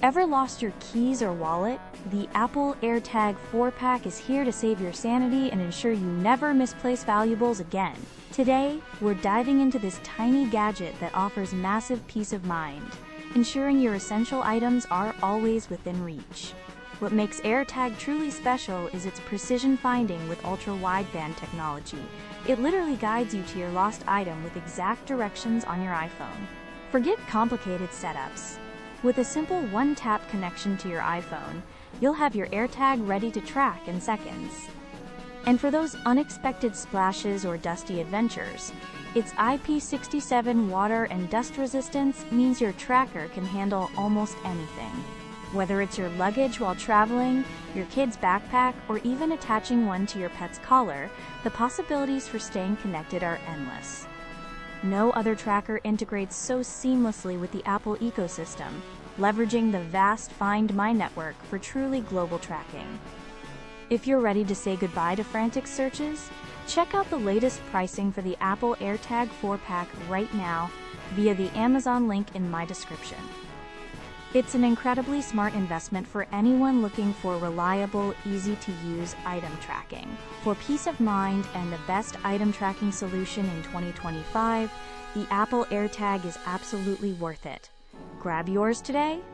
Ever lost your keys or wallet? The Apple AirTag 4-pack is here to save your sanity and ensure you never misplace valuables again. Today, we're diving into this tiny gadget that offers massive peace of mind, ensuring your essential items are always within reach. What makes AirTag truly special is its precision finding with Ultra Wideband technology. It literally guides you to your lost item with exact directions on your iPhone. Forget complicated setups. With a simple one-tap connection to your iPhone, you'll have your AirTag ready to track in seconds. And for those unexpected splashes or dusty adventures, its IP67 water and dust resistance means your tracker can handle almost anything. Whether it's your luggage while traveling, your kid's backpack, or even attaching one to your pet's collar, the possibilities for staying connected are endless. No other tracker integrates so seamlessly with the Apple ecosystem, leveraging the vast Find My network for truly global tracking. If you're ready to say goodbye to frantic searches, check out the latest pricing for the Apple AirTag 4-pack right now via the Amazon link in my description. It's an incredibly smart investment for anyone looking for reliable, easy-to-use item tracking. For peace of mind and the best item tracking solution in 2025, the Apple AirTag is absolutely worth it. Grab yours today.